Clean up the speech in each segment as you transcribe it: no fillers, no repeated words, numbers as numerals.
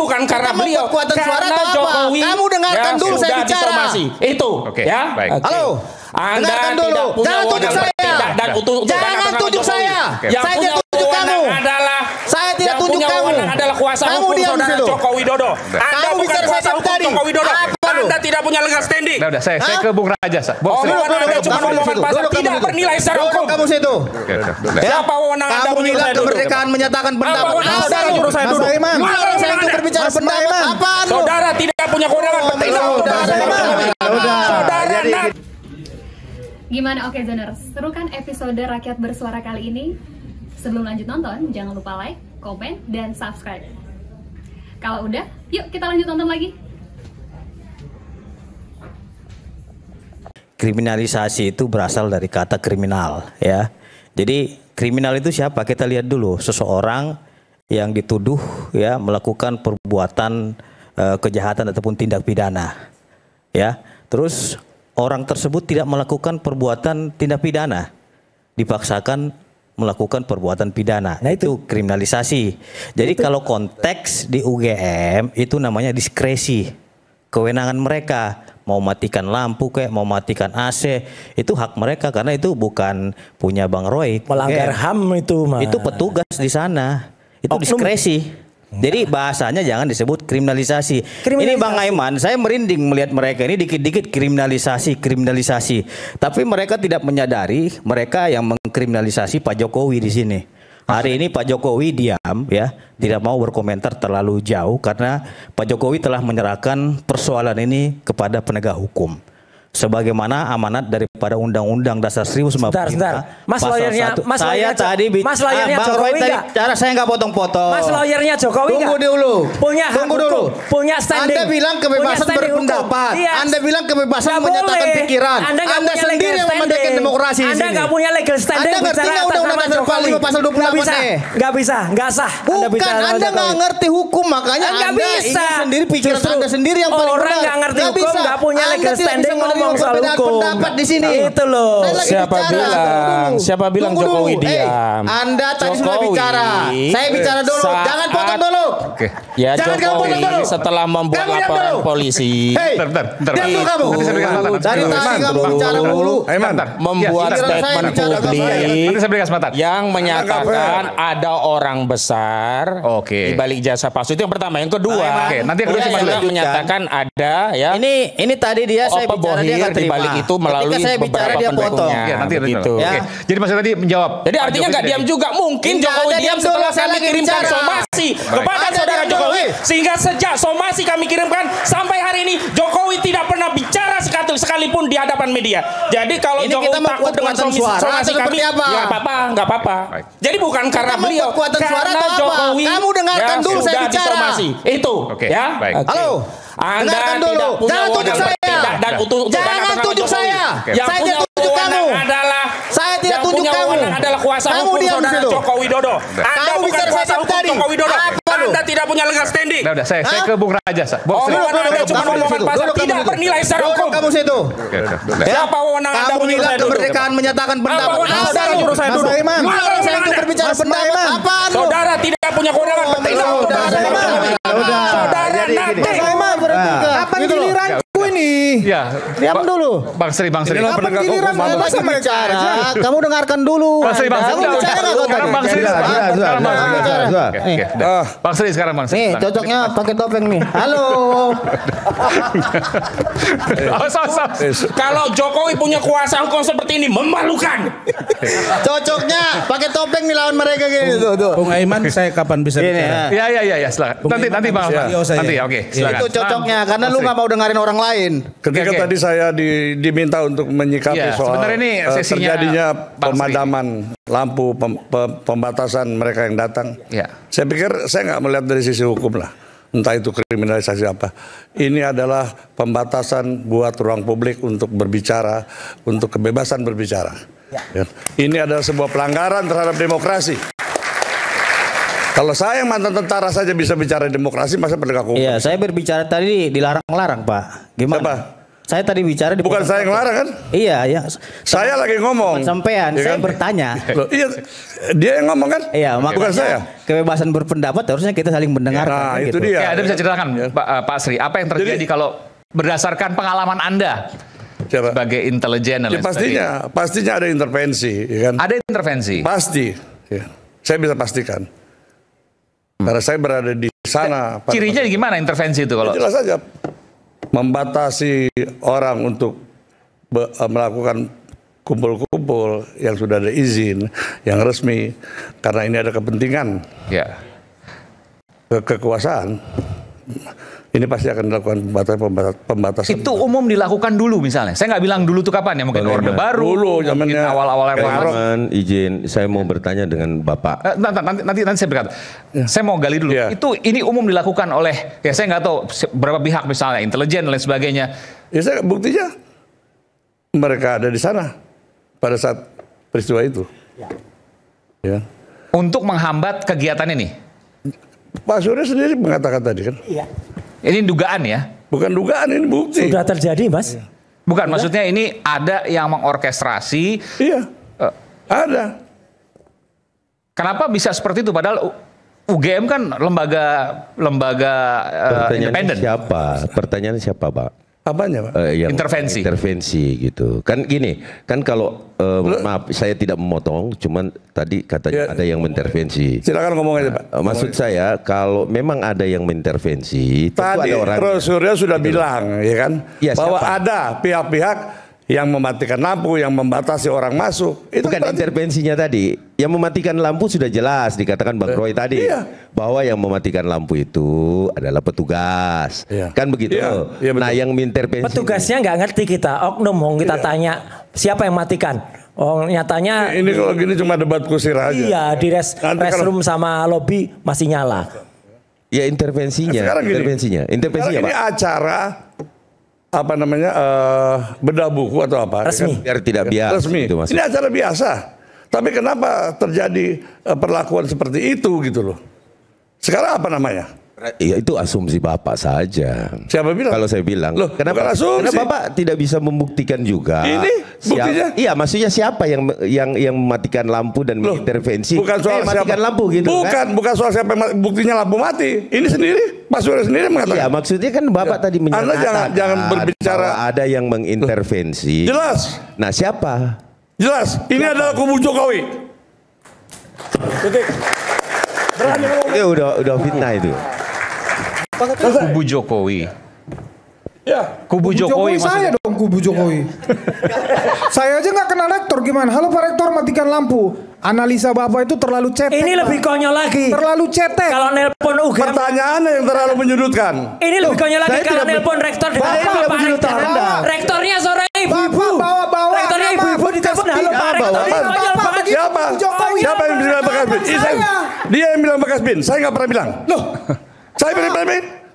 bukan karena beliau, karena Jokowi kamu dengarkan dulu saya bicara. Itu, ya. Halo. Anda tidak punya wewenang bertindak dan jangan tunjuk saya. Yang saya punya tidak tunjuk kamu. Adalah saya tidak tunjuk kamu. Adalah kuasa hukum saudara Joko Widodo. Anda bukan kuasa hukum Joko Widodo. Anda tidak punya legal standing. Udah, saya ke Bung Raja. Omongan Anda cuma omongan pasal tidak bernilai secara hukum. Kamu situ. Siapa wewenang Anda menyuruh saya duduk? Kemerdekaan menyatakan pendapat. Saudara nyuruh saya duduk. Saya untuk berbicara pendapat. Apaan? Saudara tidak punya kewenangan bertindak. Saudara. Gimana Oke Zoners? Seru kan episode Rakyat Bersuara kali ini? Sebelum lanjut nonton, jangan lupa like, komen, dan subscribe. Kalau udah, yuk kita lanjut nonton lagi. Kriminalisasi itu berasal dari kata kriminal, ya. Jadi kriminal itu siapa? Kita lihat dulu. Seseorang yang dituduh ya melakukan perbuatan kejahatan ataupun tindak pidana, ya. Terus orang tersebut tidak melakukan perbuatan tindak pidana, dipaksakan melakukan perbuatan pidana. Nah, itu kriminalisasi. Jadi kalau konteks di UGM itu namanya diskresi, kewenangan mereka. Mau matikan lampu kayak mau matikan AC, itu hak mereka karena itu bukan punya Bang Roy. Melanggar HAM itu mah. Itu petugas di sana. Itu diskresi. Jadi bahasanya jangan disebut kriminalisasi. Ini Bang Aiman, saya merinding melihat mereka ini dikit-dikit kriminalisasi. Tapi mereka tidak menyadari mereka yang mengkriminalisasi Pak Jokowi di sini. Hari ini Pak Jokowi diam ya, tidak mau berkomentar terlalu jauh karena Pak Jokowi telah menyerahkan persoalan ini kepada penegak hukum. Sebagaimana amanat daripada Undang-Undang Dasar 1945. Mas lawyernya, Mas lawyernya Jokowi enggak? Cara saya nggak potong-potong. Mas lawyernya Jokowi Tunggu dulu. Tunggu dulu. Punya standing. Anda bilang kebebasan berpendapat. Iya. Anda bilang kebebasan menyatakan pikiran. Anda sendiri yang memandangkan demokrasi di sini. Anda nggak punya legal standing. Anda ngerti nggak Undang-Undang Dasar 45 pasal 28? Nggak bisa, nggak sah. Bukan, Anda nggak ngerti hukum, makanya Anda ingin sendiri pikiran Anda sendiri yang paling benar. Orang nggak ngerti hukum, nggak punya legal standing ngomong soal hukum. Pendapat di sini. Itu loh. Siapa bilang Jokowi diam? Anda tadi sudah bicara. Saya bicara dulu. Jangan potong dulu. Ya, jangan kamu potong dulu. Setelah membuat laporan polisi. Bentar. Diam kamu. Dari tadi kamu bicara dulu. Membuat statement publik nanti saya beri kesempatan yang menyatakan ada orang besar di balik jasa palsu. Itu yang pertama. Yang kedua, nanti dia menyatakan ada ya. Ini tadi dia saya bicara dia nggak terima. Balik itu melalui saya bicara dia potong. Nanti gitu. Jadi maksud tadi menjawab. Jadi artinya nggak diam juga. Mungkin Jokowi diam setelah kami kirimkan somasi kepada saudara Jokowi. Sehingga sejak somasi kami kirimkan sampai hari ini Jokowi tidak pernah bicara sekalipun di hadapan media. Jadi kalau Jokowi takut dengan somasi kami, ya nggak apa-apa. Jadi bukan karena beliau, karena Jokowi. Kamu dengarkan dulu saya bicara. Itu, ya. Halo. Anda tidak punya wewenang dan jangan tunjuk saya. Yang saya punya tidak tunjuk kamu. Saya tidak tunjuk kamu. Adalah kuasa hukum saudara Joko Widodo. Anda bukan kuasa hukum Joko Widodo. Anda tidak punya legal standing. Udah, saya ke Bung Raja. Omongan Anda cuma omongan pasal tidak bernilai secara hukum. Kamu situ. Siapa wewenang Anda menyuruh saya duduk? Kemerdekaan menyatakan pendapat. Saudara nyuruh saya duduk. Saya untuk berbicara pendapat. Apaan? Saudara tidak punya kewenangan bertindak. Saudara kapan giliranku ini? Ya, diam dulu. Bang Sri. Kapan giliran saya bicara? Kamu dengarkan dulu. Bang Sri, Kamu bicara nggak? sekarang Bang Sri. Bang Sri sekarang Bang Sri. Nih, cocoknya pakai topeng nih. Halo. Kalau Jokowi punya kuasa hukum seperti ini memalukan. Cocoknya pakai topeng nih lawan mereka gitu. Bung Aiman, saya kapan bisa bicara? Ya, silakan. Nanti Bang. Nanti, oke. Silakan. Itu cocoknya karena lu nggak mau dengerin orang lain. Ketika tadi saya diminta untuk menyikapi soal terjadinya pemadaman lampu, pembatasan mereka yang datang. Saya pikir saya nggak melihat dari sisi hukum lah. Entah itu kriminalisasi apa. Ini adalah pembatasan buat ruang publik untuk berbicara, untuk kebebasan berbicara. Ini adalah sebuah pelanggaran terhadap demokrasi. Kalau saya yang mantan tentara saja bisa bicara demokrasi, masa penegak hukum? Iya, saya berbicara tadi dilarang-larang, Pak. Gimana? Siapa? Saya tadi bicara di bukan saya yang larang kan? Iya, ya. Saya lagi ngomong. Sampean, ya saya kan? bertanya. Loh, iya, dia yang ngomong kan? Iya, bukan saya. Kebebasan berpendapat harusnya kita saling mendengarkan. Nah, itu dia. Anda bisa ceritakan, Pak Sri, apa yang terjadi kalau berdasarkan pengalaman Anda sebagai intelijen dan lain sebagainya? Pastinya ada intervensi, ya kan? Ada intervensi. Pasti. Ya. Saya bisa pastikan. Karena saya berada di sana. Cirinya gimana intervensi itu kalau? Jelas saja. Membatasi orang untuk melakukan kumpul-kumpul yang sudah ada izin, yang resmi, karena ini ada kepentingan, kekuasaan. Ini pasti akan dilakukan pembatasan. Itu umum dilakukan dulu misalnya. Saya nggak bilang dulu tuh kapan ya, mungkin Orde Baru, mungkin awal-awal izin, saya mau bertanya dengan Bapak. Nanti saya berkata. Saya mau gali dulu. Ini umum dilakukan oleh, ya saya nggak tahu berapa pihak misalnya, intelijen dan lain sebagainya. Ya saya buktinya mereka ada di sana pada saat peristiwa itu. Ya. Untuk menghambat kegiatan ini. Pak Surya sendiri mengatakan tadi kan. Iya. Ini dugaan ya? Bukan dugaan, ini bukti. Sudah terjadi, Mas. Bukan, maksudnya ini ada yang mengorkestrasi. Iya, ada. Kenapa bisa seperti itu? Padahal UGM kan lembaga independen. Pertanyaan siapa, Pak? Apanya, Pak? Intervensi gitu. Kan gini, kan kalau maaf saya tidak memotong, cuman tadi katanya ada yang mengintervensi. Silakan ngomong aja, Pak. Maksud saya kalau memang ada yang mengintervensi, tadi ada orang. Prof. Surya sudah bilang, ya kan, bahwa siapa? ada pihak-pihak yang mematikan lampu, yang membatasi orang masuk. Itu bukan intervensinya tadi. Yang mematikan lampu sudah jelas dikatakan Bang Roy tadi. Bahwa yang mematikan lampu itu adalah petugas. Kan begitu. Nah yang mengintervensi. Petugasnya nggak ngerti kita. Oknum kita tanya siapa yang matikan. Oh nyatanya. Ini kalau gini cuma debat kusir aja. Iya di restroom sama lobby masih nyala. Ya intervensinya. Intervensinya Ini Pak? acara apa namanya bedah buku atau apa resmi biar tidak biasa resmi gitu, ini acara biasa tapi kenapa terjadi perlakuan seperti itu gitu loh sekarang apa namanya ya itu asumsi Bapak saja. Siapa bilang? Kalau saya bilang loh, kenapa Bapak tidak bisa membuktikan juga ini buktinya iya maksudnya siapa yang mematikan lampu dan mengintervensi bukan soal matikan lampu gitu bukan soal siapa buktinya lampu mati ini sendiri Pak Surya sendiri mengatakan iya maksudnya kan Bapak tadi menyatakan Anda jangan berbicara ada yang mengintervensi jelas nah siapa jelas ini adalah kubu Jokowi ya udah fitnah itu kubu Jokowi. Kubu Jokowi saya dong kubu Jokowi. Saya aja nggak kenal rektor gimana? Halo Pak Rektor matikan lampu. Analisa Bapak itu terlalu cetek. Ini lebih konyol lagi. Terlalu cetek. Kalau nelpon UGM. Pertanyaannya yang terlalu menyudutkan. Ini lebih konyol lagi kalau nelpon rektor dengan Bapak Rektor. Rektornya seorang ibu-ibu. Rektornya ibu-ibu di telepon halo Pak Rektor. Ini konyol banget. Siapa yang bilang bekas bin? Dia yang bilang bekas bin. Saya nggak pernah bilang. Loh, saya bilang.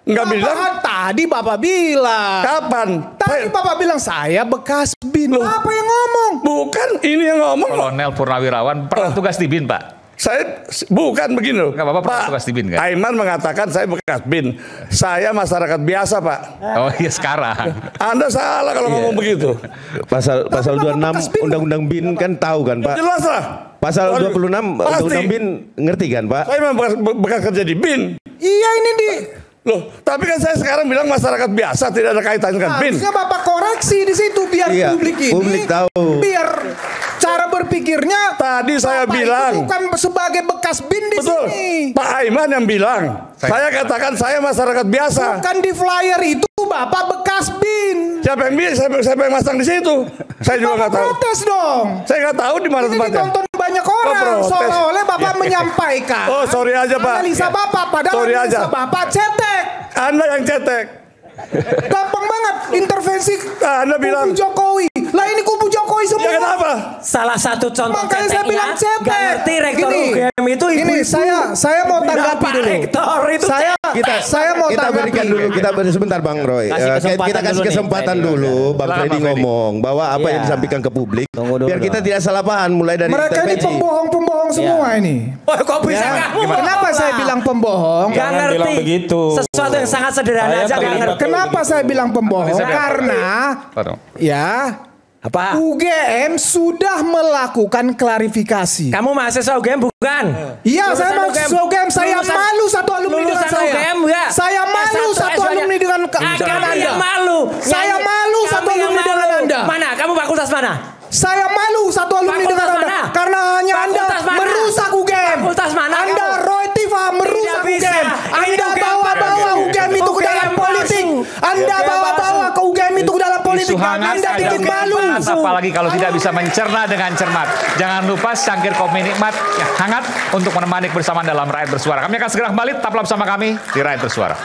Nggak bilang. Tadi Bapak bilang. Kapan? Tadi Bapak bilang saya bekas bin. Apa yang ngomong? Bukan, ini yang ngomong. Kolonel Purnawirawan pernah tugas di bin, Pak. Saya bukan begini loh. Nggak apa-apa pernah tugas di bin kan? Aiman mengatakan saya bekas bin. Saya masyarakat biasa, Pak. Oh iya sekarang. Anda salah kalau ngomong begitu. Pasal 26 Undang-Undang bin kan tahu kan, Pak? Jelas lah. Pasal 26 Undang-Undang bin ngerti kan, Pak? Saya memang bekas kerja di bin. Iya ini di Loh, tapi kan saya sekarang bilang masyarakat biasa tidak ada kaitan dengan bin. Harusnya Bapak koreksi di situ biar publik ini tahu. Biar cara berpikirnya tadi saya Bapak bilang itu bukan sebagai bekas bin di sini. Pak Aiman yang bilang. Saya katakan saya masyarakat biasa. Bukan di flyer itu Bapak bekas bin. Siapa yang siapa yang masang di situ? Saya juga nggak tahu. Protes dong. Saya nggak tahu di mana tempatnya. Ditonton banyak orang. Seolah-olah Bapak menyampaikan. Oh sorry aja Pak. Analisa Bapak padahal analisa Bapak cetek. Anda yang cetek. Gampang banget intervensi Anda bilang kubu Jokowi. Lah ini kubu Jokowi Jokowi semua. Ya kenapa? Salah satu contoh Makanya saya bilang cetek. Gak ngerti rektor UGM itu Ini saya mau tanggapi dulu. Rektor itu saya mau kita tanggapi. berikan dulu, kita beri sebentar Bang Roy. Kita kasih kesempatan dulu Bang Freddy ngomong bahwa apa yang disampaikan ke publik biar kita tidak salah paham mulai dari mereka ini pembohong-pembohong semua ini. Oh, kok bisa kamu? Kenapa saya bilang pembohong? Gak ngerti. Sesuatu yang sangat sederhana aja gak ngerti. Kenapa saya bilang pembohong? Karena ya apa? UGM sudah melakukan klarifikasi. Kamu mahasiswa UGM bukan? Iya, saya mahasiswa UGM. Saya malu satu alumni dengan saya. UGM, ya? Saya malu satu alumni dengan Anda. Yang malu. Saya malu satu alumni dengan Anda. Mana? Kamu fakultas mana? Saya malu satu alumni dengan Anda. Karena hanya Anda merusak UGM. Fakultas mana? Anda Roy Tifa merusak UGM. Anda bawa-bawa UGM itu ke dalam politik. Anda bawa-bawa ke UGM itu ke dalam politik. Anda bikin malu. Apalagi kalau tidak bisa mencerna dengan cermat. Jangan lupa cangkir kopi nikmat yang hangat untuk menemani kebersamaan dalam Rakyat Bersuara. Kami akan segera kembali. Tetaplah bersama kami di Rakyat Bersuara.